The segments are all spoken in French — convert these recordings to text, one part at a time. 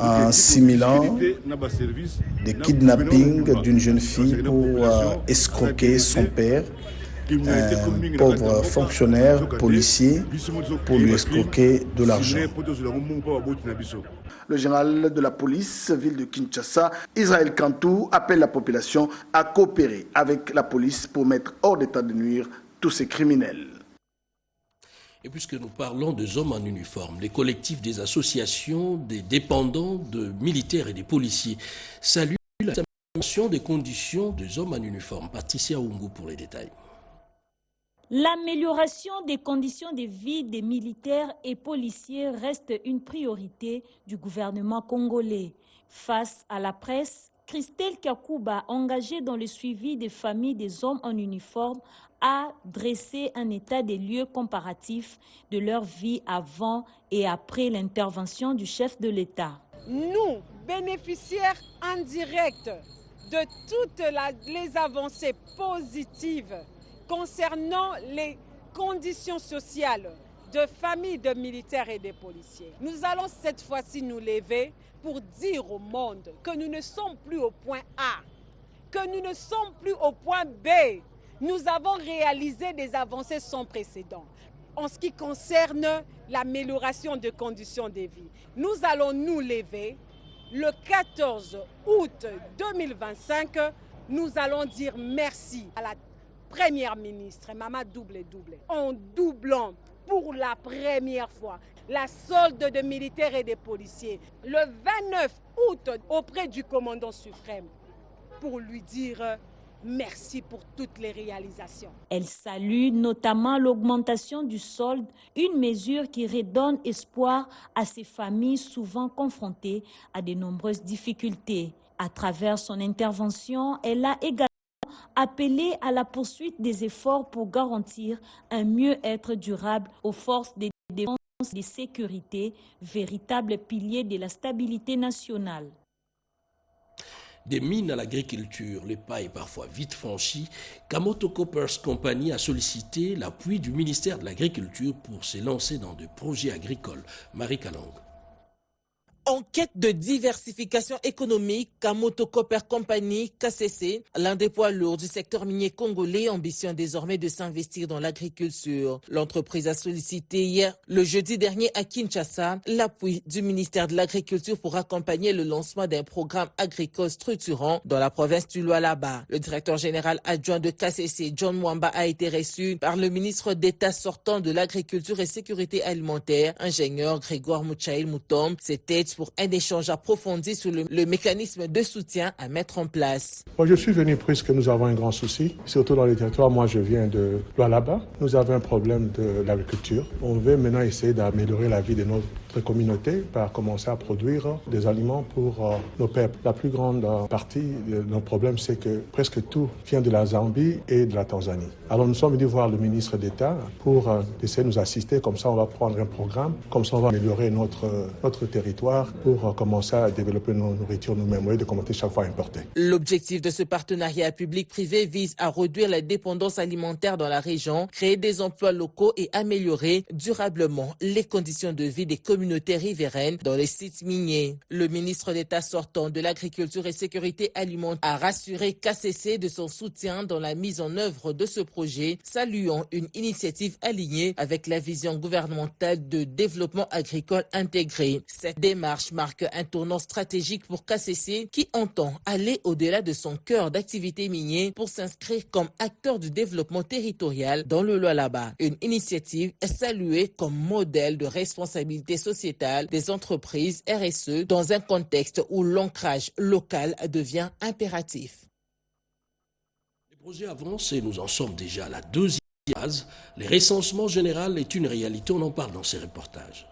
en simulant des kidnappings d'une jeune fille pour escroquer son père, un pauvre fonctionnaire policier, pour lui escroquer de l'argent. Le général de la police, ville de Kinshasa, Israël Kantou, appelle la population à coopérer avec la police pour mettre hors d'état de nuire tous ces criminels. Et puisque nous parlons des hommes en uniforme, les collectifs des associations, des dépendants de militaires et des policiers saluent l'amélioration des conditions des hommes en uniforme. Patricia Oungu pour les détails. L'amélioration des conditions de vie des militaires et policiers reste une priorité du gouvernement congolais. Face à la presse, Christelle Kakouba, engagée dans le suivi des familles des hommes en uniforme, a dressé un état des lieux comparatif de leur vie avant et après l'intervention du chef de l'État. Nous, bénéficiaires indirects de toutes les avancées positives concernant les conditions sociales de familles de militaires et de policiers, nous allons cette fois-ci nous lever pour dire au monde que nous ne sommes plus au point A, que nous ne sommes plus au point B. Nous avons réalisé des avancées sans précédent en ce qui concerne l'amélioration des conditions de vie. Nous allons nous lever le 14 août 2025. Nous allons dire merci à la Première ministre, Maman Double, en doublant pour la première fois la solde de militaires et de policiers le 29 août auprès du commandant suprême pour lui dire merci pour toutes les réalisations. Elle salue notamment l'augmentation du solde, une mesure qui redonne espoir à ces familles souvent confrontées à de nombreuses difficultés. À travers son intervention, elle a également appelé à la poursuite des efforts pour garantir un mieux-être durable aux forces de défense et de sécurité, véritables piliers de la stabilité nationale. Des mines à l'agriculture, le pas est parfois vite franchi. Kamoto Coppers Company a sollicité l'appui du ministère de l'Agriculture pour se lancer dans des projets agricoles. Marie Kalong. En quête de diversification économique, Kamoto Copper Company, KCC, l'un des poids lourds du secteur minier congolais, ambitionne désormais de s'investir dans l'agriculture. L'entreprise a sollicité hier, le jeudi dernier à Kinshasa, l'appui du ministère de l'Agriculture pour accompagner le lancement d'un programme agricole structurant dans la province du Lualaba. Le directeur général adjoint de KCC, John Mwamba, a été reçu par le ministre d'État sortant de l'Agriculture et Sécurité Alimentaire, ingénieur Grégoire Mouchaïl Moutom. C'était pour un échange approfondi sur le mécanisme de soutien à mettre en place. Moi, je suis venu puisque nous avons un grand souci, surtout dans les territoires. Moi, je viens de Lualaba. Nous avons un problème de l'agriculture. On veut maintenant essayer d'améliorer la vie de notre communauté par commencer à produire des aliments pour nos peuples. La plus grande partie de nos problèmes, c'est que presque tout vient de la Zambie et de la Tanzanie. Alors, nous sommes venus voir le ministre d'État pour essayer de nous assister. Comme ça, on va prendre un programme. Comme ça, on va améliorer notre territoire pour commencer à développer nos nourritures nous-mêmes, au lieu de commencer chaque fois à importer. L'objectif de ce partenariat public-privé vise à réduire la dépendance alimentaire dans la région, créer des emplois locaux et améliorer durablement les conditions de vie des communautés riveraines dans les sites miniers. Le ministre d'État sortant de l'Agriculture et Sécurité Alimentaire a rassuré KCC de son soutien dans la mise en œuvre de ce projet, saluant une initiative alignée avec la vision gouvernementale de développement agricole intégré. Cette démarche marque un tournant stratégique pour KCC qui entend aller au-delà de son cœur d'activité minier pour s'inscrire comme acteur du développement territorial dans le Lualaba. Une initiative saluée comme modèle de responsabilité sociétale des entreprises RSE dans un contexte où l'ancrage local devient impératif. Les projets avancent et nous en sommes déjà à la deuxième phase. Le recensement général est une réalité, on en parle dans ces reportages.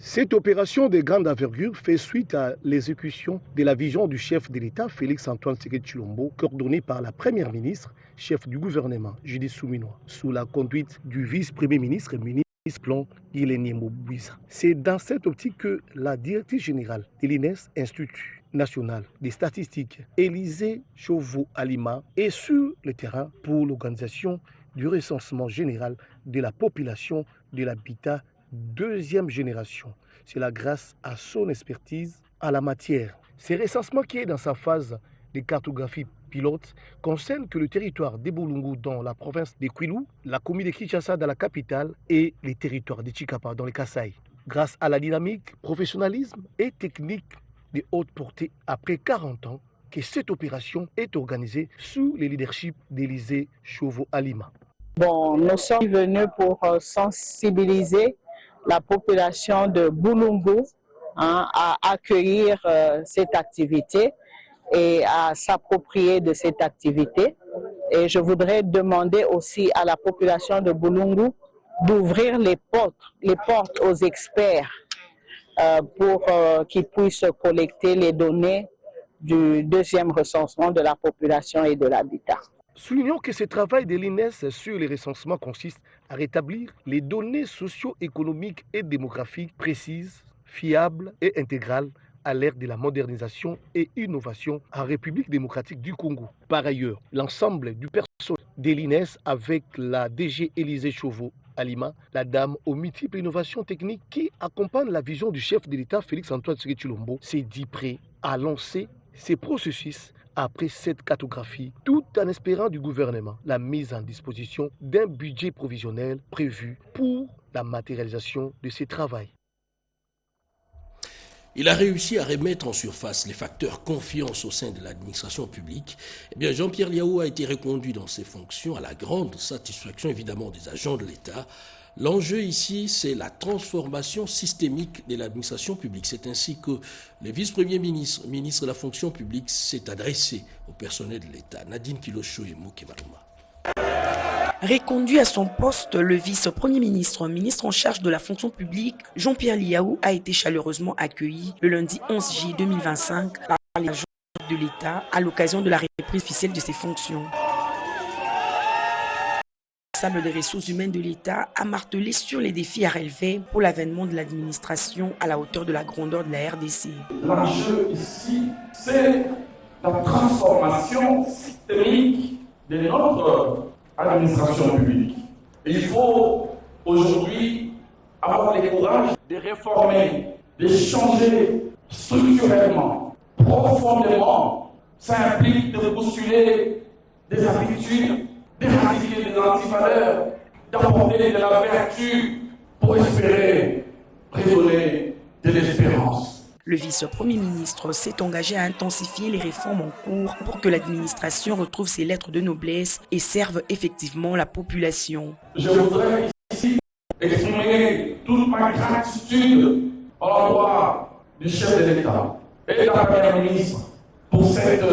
Cette opération de grande envergure fait suite à l'exécution de la vision du chef de l'État, Félix-Antoine Tshisekedi Tshilombo, coordonnée par la Première ministre, chef du gouvernement, Judith Suminwa, sous la conduite du vice-premier ministre et ministre plan Guilaine Mobouisa. C'est dans cette optique que la directrice générale de l'INES, Institut national des statistiques, Élisée Chauveau-Alima, est sur le terrain pour l'organisation du recensement général de la population de l'habitat deuxième génération. C'est là grâce à son expertise à la matière. Ce recensement qui est dans sa phase de cartographie pilote concerne que le territoire d'Ebulungu dans la province de Kwilu, la commune de Kinshasa dans la capitale et les territoires de Chikapa dans les Kasaï. Grâce à la dynamique, professionnalisme et technique de haute portée après 40 ans, que cette opération est organisée sous le leadership d'Élisée Chauveau-Alima. Bon, nous sommes venus pour sensibiliser la population de Bulungu à accueillir cette activité et à s'approprier de cette activité. Et je voudrais demander aussi à la population de Bulungu d'ouvrir les portes aux experts pour qu'ils puissent collecter les données du deuxième recensement de la population et de l'habitat. Soulignons que ce travail de l'INES sur les recensements consiste à rétablir les données socio-économiques et démographiques précises, fiables et intégrales à l'ère de la modernisation et innovation en République démocratique du Congo. Par ailleurs, l'ensemble du personnel de l'INES avec la DG Élisée Chauveau-Alima, la dame aux multiples innovations techniques qui accompagne la vision du chef de l'État Félix-Antoine Tshisekedi Tshilombo, s'est dit prêt à lancer ces processus après cette cartographie, tout en espérant du gouvernement la mise en disposition d'un budget provisionnel prévu pour la matérialisation de ces travaux. Il a réussi à remettre en surface les facteurs confiance au sein de l'administration publique. Eh bien, Jean-Pierre Liaou a été reconduit dans ses fonctions à la grande satisfaction évidemment des agents de l'État. L'enjeu ici, c'est la transformation systémique de l'administration publique. C'est ainsi que le vice-premier ministre de la fonction publique s'est adressé au personnel de l'État. Nadine Kilosho et Mouké Maluma. Reconduit à son poste, le vice-premier ministre, ministre en charge de la fonction publique, Jean-Pierre Liaou, a été chaleureusement accueilli le lundi 11 juillet 2025 par les agents de l'État à l'occasion de la reprise officielle de ses fonctions. Le responsable des ressources humaines de l'État a martelé sur les défis à relever pour l'avènement de l'administration à la hauteur de la grandeur de la RDC. L'enjeu ici, c'est la transformation systémique de notre administration publique. Et il faut aujourd'hui avoir le courage de réformer, de changer structurellement, profondément. Ça implique de postuler des habitudes, d'éradiquer des antivaleurs, d'apporter de la vertu pour espérer redonner de l'espérance. Le vice-premier ministre s'est engagé à intensifier les réformes en cours pour que l'administration retrouve ses lettres de noblesse et serve effectivement la population. Je voudrais ici exprimer toute ma gratitude à l'endroit du chef de l'État et de la première ministre pour cette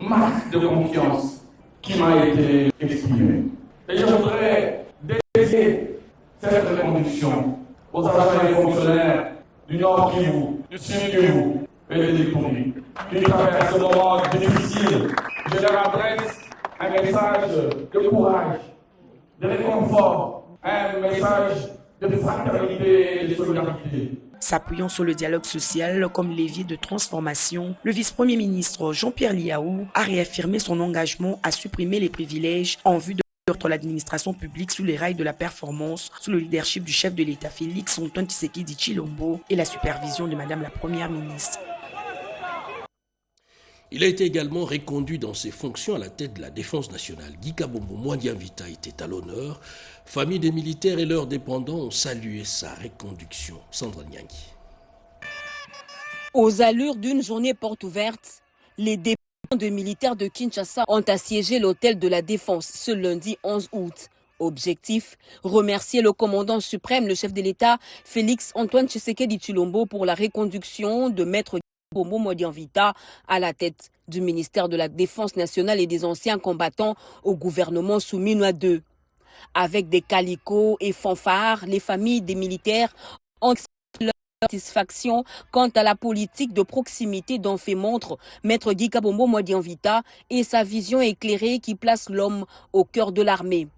marque de confiance qui m'a été exprimée. Et je voudrais dédier cette reconduction aux agents et fonctionnaires du Nord Kivu, du Sud Kivu et de l'Ituri, qui traversent ce moment difficile. Je leur adresse un message de courage, de réconfort, un message de fraternité et de solidarité. S'appuyant sur le dialogue social comme levier de transformation, le vice-premier ministre Jean-Pierre Liaou a réaffirmé son engagement à supprimer les privilèges en vue de l'administration publique sous les rails de la performance, sous le leadership du chef de l'État Félix-Antoine Tshisekedi Tshilombo et la supervision de Madame la Première ministre. Il a été également reconduit dans ses fonctions à la tête de la Défense nationale. Guy Kabombo Mwandianvita était à l'honneur. Famille des militaires et leurs dépendants ont salué sa reconduction. Sandra Nyangui. Aux allures d'une journée porte ouverte, les dépendants de militaires de Kinshasa ont assiégé l'hôtel de la Défense ce lundi 11 août. Objectif, remercier le commandant suprême, le chef de l'État, Félix-Antoine Tshisekedi Tshilombo pour la reconduction de Maître Bombo Mwandianvita à la tête du ministère de la Défense nationale et des anciens combattants au gouvernement Souminwa II. Avec des calicots et fanfares, les familles des militaires ont leur satisfaction quant à la politique de proximité dont fait montre Maître Guy Kabombo Mwandianvita et sa vision éclairée qui place l'homme au cœur de l'armée.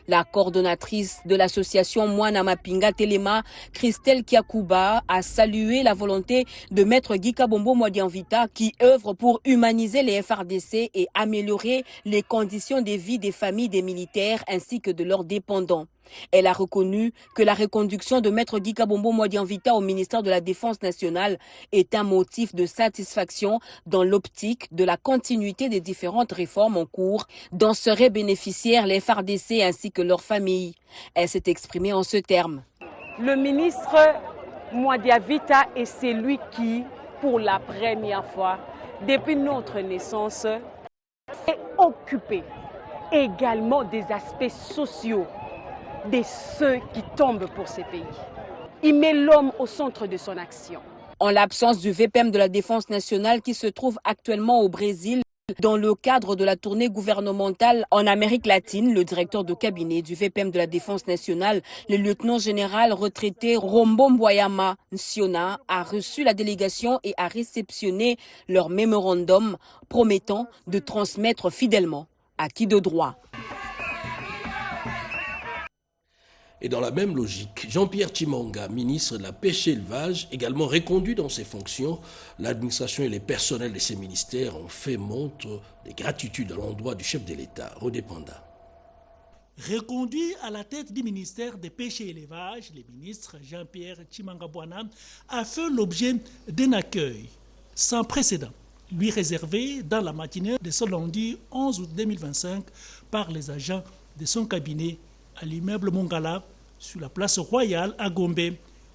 La coordonnatrice de l'association Mwana Mapinga Telema, Christelle Kiakuba, a salué la volonté de Maître Guy Kabombo Mwandianvita qui œuvre pour humaniser les FRDC et améliorer les conditions de vie des familles des militaires ainsi que de leurs dépendants. Elle a reconnu que la reconduction de Maître Guy Kabombo Mwadianvita au ministère de la Défense nationale est un motif de satisfaction dans l'optique de la continuité des différentes réformes en cours dont seraient bénéficiaires les FARDC ainsi que leurs familles. Elle s'est exprimée en ces termes. Le ministre Mwadianvita est celui qui, pour la première fois, depuis notre naissance, est occupé également des aspects sociaux de ceux qui tombent pour ces pays. Il met l'homme au centre de son action. En l'absence du VPM de la Défense nationale qui se trouve actuellement au Brésil, dans le cadre de la tournée gouvernementale en Amérique latine, le directeur de cabinet du VPM de la Défense nationale, le lieutenant-général retraité Rombo Mboyama Nsiona, a reçu la délégation et a réceptionné leur mémorandum promettant de transmettre fidèlement à qui de droit. Et dans la même logique, Jean-Pierre Tshimanga, ministre de la Pêche et l'Élevage, également reconduit dans ses fonctions, l'administration et les personnels de ces ministères ont fait montre de gratitude à l'endroit du chef de l'État, Rodépanda. Reconduit à la tête du ministère des Pêches et l'Élevage, le ministre Jean-Pierre Tshimanga Bwana a fait l'objet d'un accueil sans précédent, lui réservé dans la matinée de ce lundi 11 août 2025 par les agents de son cabinet à l'immeuble Mongala, sur la place royale à Gombe,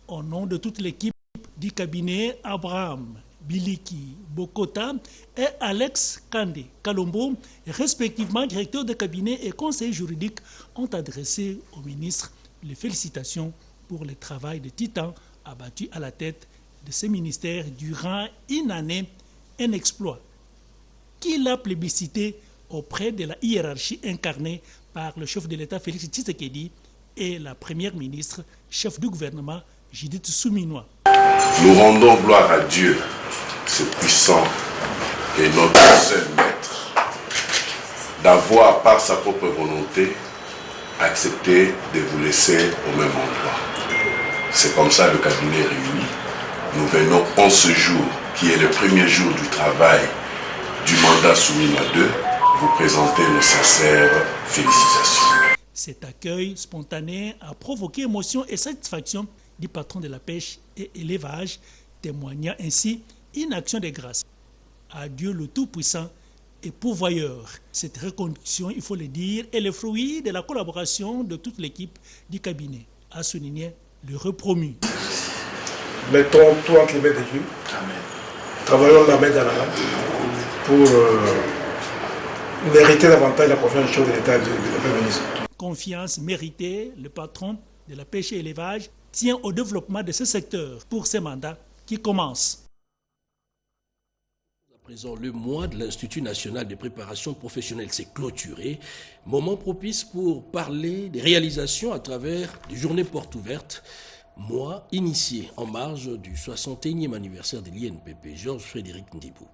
au nom de toute l'équipe du cabinet. Abraham Biliki Bokota et Alex Kande Kalombo, respectivement directeur de cabinet et conseiller juridique, ont adressé au ministre les félicitations pour le travail de titan abattu à la tête de ce ministère durant une année, un exploit qu'il a plébiscité auprès de la hiérarchie incarnée par le chef de l'État Félix Tshisekedi et la première ministre, chef du gouvernement Judith Suminwa. Nous rendons gloire à Dieu, ce puissant et notre seul maître, d'avoir par sa propre volonté accepté de vous laisser au même endroit. C'est comme ça le cabinet réuni. Nous venons en ce jour, qui est le premier jour du travail du mandat Suminwa 2, vous présenter nos sincères félicitations. Cet accueil spontané a provoqué émotion et satisfaction du patron de la pêche et élevage, témoignant ainsi une action de grâce à Dieu le Tout-Puissant et pourvoyeur. Cette reconduction, il faut le dire, est le fruit de la collaboration de toute l'équipe du cabinet, a souligné le repromu. Mettons tout entre les mains de Dieu. Amen. Travaillons la main dans la main pour mériter davantage la confiance du chef de l'État et du Premier ministre. Confiance méritée, le patron de la pêche et l'élevage tient au développement de ce secteur pour ce mandat qui commence. À présent, le mois de l'Institut national de préparation professionnelle s'est clôturé. Moment propice pour parler des réalisations à travers des journées portes ouvertes. Mois initié en marge du 61e anniversaire de l'INPP. Georges Frédéric Ndibou.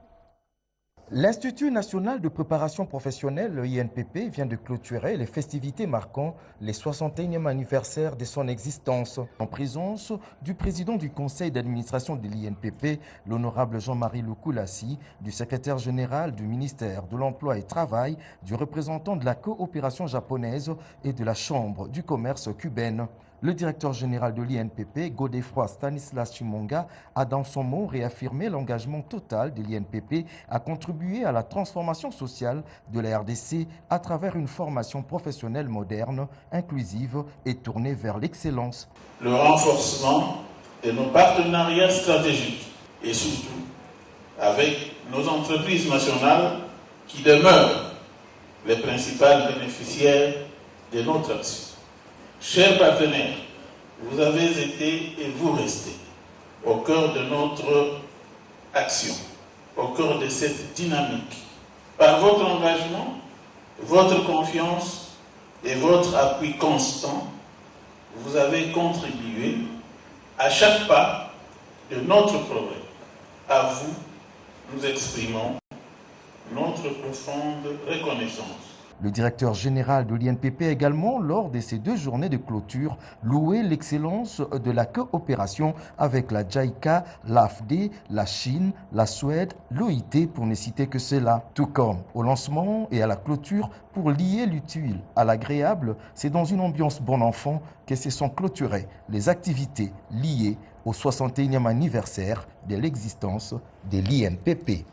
L'Institut national de préparation professionnelle, le INPP, vient de clôturer les festivités marquant les 61e anniversaire de son existence. En présence du président du conseil d'administration de l'INPP, l'honorable Jean-Marie Lukulassi, du secrétaire général du ministère de l'Emploi et Travail, du représentant de la coopération japonaise et de la Chambre du commerce cubaine. Le directeur général de l'INPP, Godefroy Stanislas Tshimanga, a dans son mot réaffirmé l'engagement total de l'INPP à contribuer à la transformation sociale de la RDC à travers une formation professionnelle moderne, inclusive et tournée vers l'excellence. Le renforcement de nos partenariats stratégiques et surtout avec nos entreprises nationales qui demeurent les principales bénéficiaires de notre action. Chers partenaires, vous avez été et vous restez au cœur de notre action, au cœur de cette dynamique. Par votre engagement, votre confiance et votre appui constant, vous avez contribué à chaque pas de notre progrès. À vous, nous exprimons notre profonde reconnaissance. Le directeur général de l'INPP a également, lors de ces 2 journées de clôture, loué l'excellence de la coopération avec la JICA, l'AFD, la Chine, la Suède, l'OIT, pour ne citer que cela. Tout comme au lancement et à la clôture, pour lier l'utile à l'agréable, c'est dans une ambiance bon enfant que se sont clôturées les activités liées au 61e anniversaire de l'existence de l'INPP.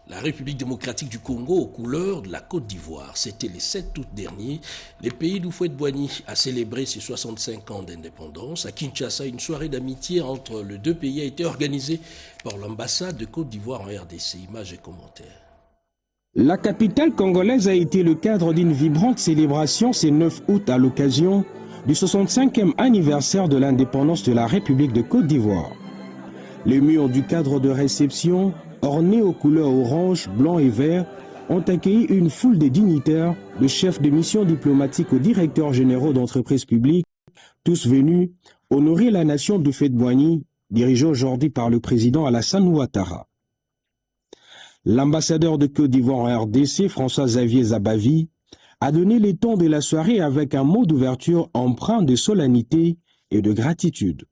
La République démocratique du Congo aux couleurs de la Côte d'Ivoire. C'était le 7 août dernier. Le pays d'Houphouët-Boigny a célébré ses 65 ans d'indépendance. À Kinshasa, une soirée d'amitié entre les deux pays a été organisée par l'ambassade de Côte d'Ivoire en RDC. Images et commentaires. La capitale congolaise a été le cadre d'une vibrante célébration ce 9 août à l'occasion du 65e anniversaire de l'indépendance de la République de Côte d'Ivoire. Les murs du cadre de réception, ornés aux couleurs orange, blanc et vert, ont accueilli une foule de dignitaires, de chefs de mission diplomatique aux directeurs généraux d'entreprises publiques, tous venus honorer la nation d'Houphouët-Boigny, dirigée aujourd'hui par le président Alassane Ouattara. L'ambassadeur de Côte d'Ivoire en RDC, François-Xavier Zabavi, a donné les tons de la soirée avec un mot d'ouverture empreint de solennité et de gratitude.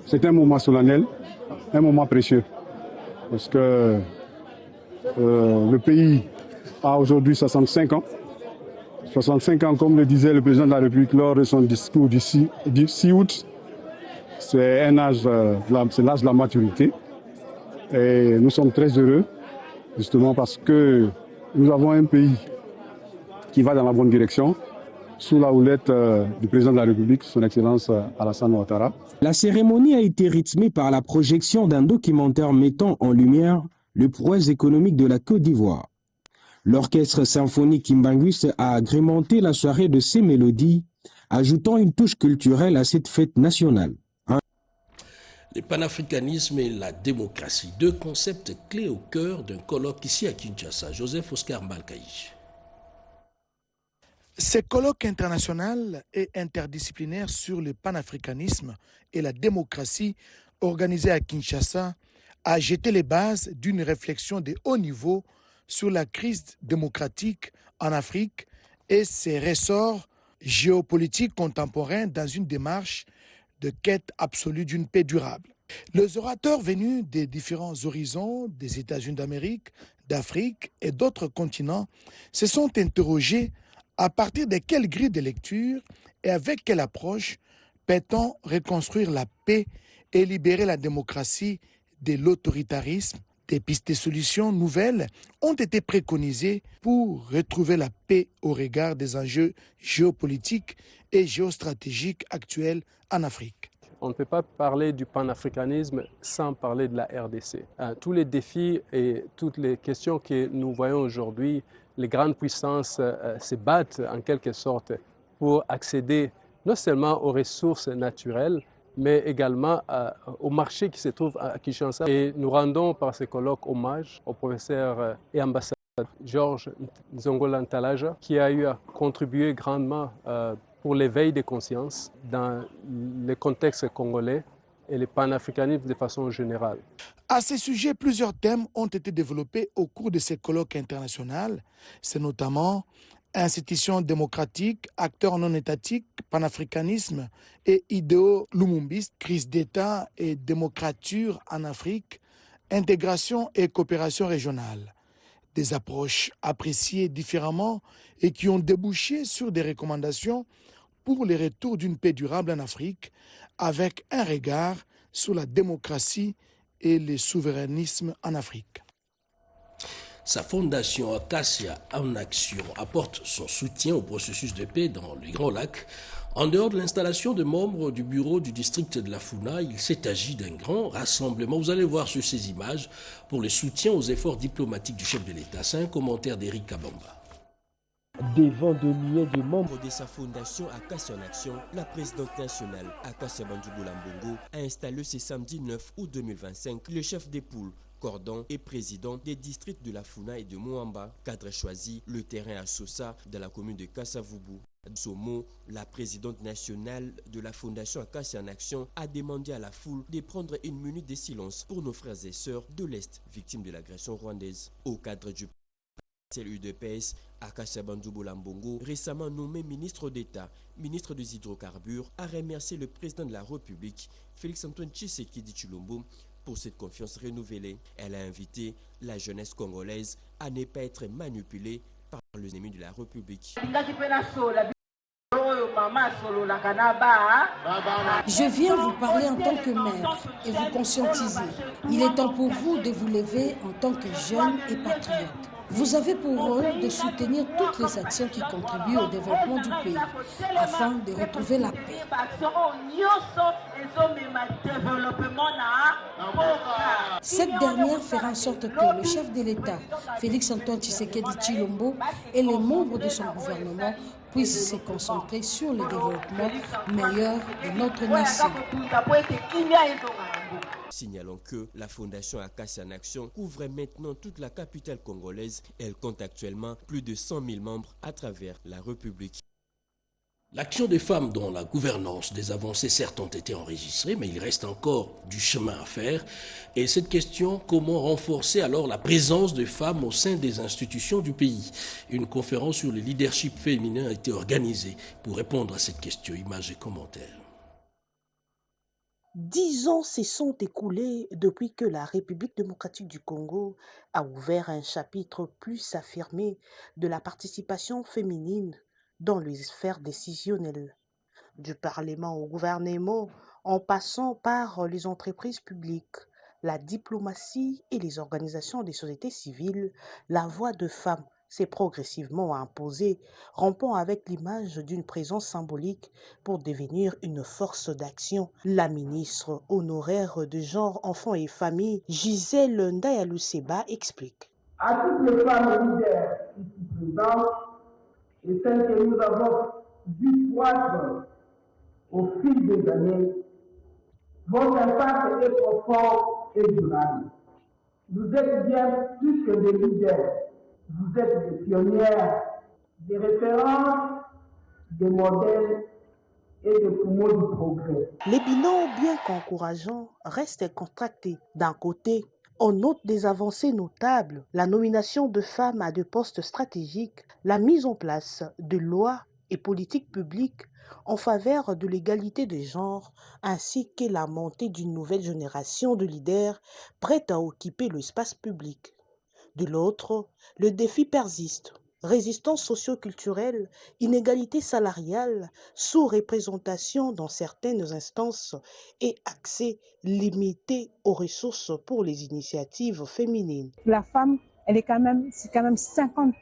C'est un moment solennel, un moment précieux, parce que le pays a aujourd'hui 65 ans. 65 ans, comme le disait le président de la République lors de son discours du 6 août, c'est un âge, c'est l'âge de la maturité. Et nous sommes très heureux, justement parce que nous avons un pays qui va dans la bonne direction, sous la houlette du président de la République, son Excellence Alassane Ouattara. La cérémonie a été rythmée par la projection d'un documentaire mettant en lumière le prouesse économique de la Côte d'Ivoire. L'orchestre symphonique Kimbangus a agrémenté la soirée de ses mélodies, ajoutant une touche culturelle à cette fête nationale. Le panafricanisme et la démocratie, deux concepts clés au cœur d'un colloque ici à Kinshasa. Joseph Oscar Mbalkaïch. Ce colloque international et interdisciplinaire sur le panafricanisme et la démocratie organisé à Kinshasa a jeté les bases d'une réflexion de haut niveau sur la crise démocratique en Afrique et ses ressorts géopolitiques contemporains dans une démarche de quête absolue d'une paix durable. Les orateurs venus des différents horizons des États-Unis d'Amérique, d'Afrique et d'autres continents se sont interrogés à partir de quelle grille de lecture et avec quelle approche peut-on reconstruire la paix et libérer la démocratie de l'autoritarisme. Des pistes de solutions nouvelles ont été préconisées pour retrouver la paix au regard des enjeux géopolitiques et géostratégiques actuels en Afrique. On ne peut pas parler du panafricanisme sans parler de la RDC. Tous les défis et toutes les questions que nous voyons aujourd'hui, les grandes puissances se battent en quelque sorte pour accéder non seulement aux ressources naturelles, mais également au marché qui se trouve à Kinshasa. Et nous rendons par ce colloque hommage au professeur et ambassadeur Georges Nzongola Ntalaja, qui a eu à contribuer grandement pour l'éveil des consciences dans le contexte congolais et le panafricanisme de façon générale. À ce sujet, plusieurs thèmes ont été développés au cours de ces colloques internationaux. C'est notamment institutions démocratiques, acteurs non étatiques, panafricanisme et idéaux lumumbistes, crise d'État et démocrature en Afrique, intégration et coopération régionale. Des approches appréciées différemment et qui ont débouché sur des recommandations pour le retour d'une paix durable en Afrique avec un regard sur la démocratie et le souverainisme en Afrique. Sa fondation Acacia en Action apporte son soutien au processus de paix dans les Grands Lacs. En dehors de l'installation de membres du bureau du district de la Funa, il s'est agi d'un grand rassemblement. Vous allez voir sur ces images pour le soutien aux efforts diplomatiques du chef de l'État. C'est un commentaire d'Éric Kabamba. Devant de milliers de membres de sa fondation Acacia en Action, la présidente nationale Acacia Bandjoubou Lambongo a installé ce samedi 9 août 2025 le chef des poules, cordon et président des districts de la Funa et de Moamba, cadre choisi, le terrain à Sosa dans la commune de Kassavubu. Ce mot, la présidente nationale de la Fondation Acacia en Action a demandé à la foule de prendre une minute de silence pour nos frères et sœurs de l'Est victimes de l'agression rwandaise. Au cadre du UDPS, Acacia Bandjoubou Lambongo, récemment nommé ministre d'État, ministre des hydrocarbures, a remercié le président de la République, Félix-Antoine Tshisekedi Tshilombo, pour cette confiance renouvelée. Elle a invité la jeunesse congolaise à ne pas être manipulée par les ennemis de la République. Je viens vous parler en tant que mère et vous conscientiser. Il est temps pour vous de vous lever en tant que jeune et patriote. Vous avez pour rôle de soutenir toutes les actions qui contribuent au développement du pays afin de retrouver la paix. Cette dernière fera en sorte que le chef de l'État, Félix-Antoine Tshisekedi Tshilombo, et les membres de son gouvernement puissent se concentrer sur le développement meilleur de notre nation. Signalons que la Fondation Acacia en Action couvre maintenant toute la capitale congolaise. Elle compte actuellement plus de 100 000 membres à travers la République. L'action des femmes dans la gouvernance, des avancées certes ont été enregistrées, mais il reste encore du chemin à faire. Et cette question, comment renforcer alors la présence des femmes au sein des institutions du pays? Une conférence sur le leadership féminin a été organisée pour répondre à cette question. Images et commentaires. 10 ans se sont écoulés depuis que la République démocratique du Congo a ouvert un chapitre plus affirmé de la participation féminine dans les sphères décisionnelles, du Parlement au gouvernement, en passant par les entreprises publiques, la diplomatie et les organisations des sociétés civiles. La voix de femmes s'est progressivement imposée, rompant avec l'image d'une présence symbolique pour devenir une force d'action. La ministre honoraire de genre, enfants et famille, Gisèle Ndayaluseba, explique. À toutes les femmes leaders ici présentes, et celles que nous avons vu croître au fil des années, votre impact est profond et durable. Vous êtes bien plus que des leaders, vous êtes des pionnières, des références, des modèles et des poumons du progrès. Les bilans, bien qu'encourageants, restent contractés. D'un côté, on note des avancées notables, la nomination de femmes à des postes stratégiques, la mise en place de lois et politiques publiques en faveur de l'égalité des genres, ainsi que la montée d'une nouvelle génération de leaders prêtes à occuper l'espace public. De l'autre, le défi persiste. Résistance socio-culturelle, inégalité salariale, sous-représentation dans certaines instances et accès limité aux ressources pour les initiatives féminines. La femme, c'est quand même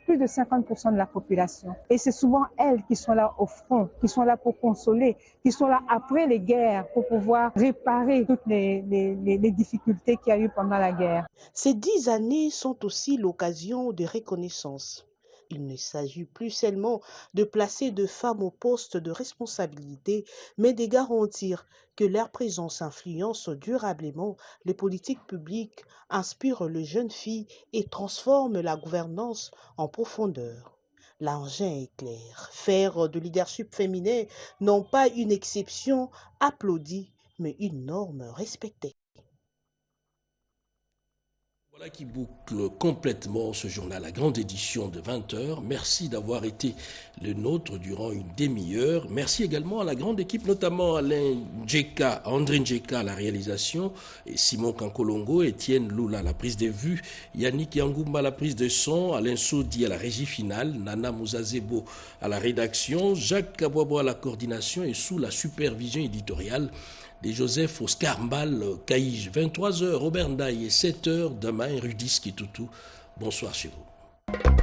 plus de 50% de la population. Et c'est souvent elles qui sont là au front, qui sont là pour consoler, qui sont là après les guerres pour pouvoir réparer toutes les difficultés qu'il y a eu pendant la guerre. Ces 10 années sont aussi l'occasion de reconnaissance. Il ne s'agit plus seulement de placer de femmes au poste de responsabilité, mais de garantir que leur présence influence durablement les politiques publiques, inspire les jeunes filles et transforme la gouvernance en profondeur. L'engin est clair. Faire de leadership féminin non pas une exception applaudie, mais une norme respectée. Voilà qui boucle complètement ce journal, la grande édition de 20h. Merci d'avoir été le nôtre durant une demi-heure. Merci également à la grande équipe, notamment Alain Djeka, André Djeka à la réalisation, et Simon Kankolongo, Étienne Lula à la prise de vue, Yannick Yangoumba à la prise de son, Alain Saudi à la régie finale, Nana Mouzazebo à la rédaction, Jacques Kabwabo à la coordination et sous la supervision éditoriale de Joseph Oscar Mbal Caïge. 23h, Robert Ndaye, 7h, demain, Rudis Kitutu. Bonsoir chez vous.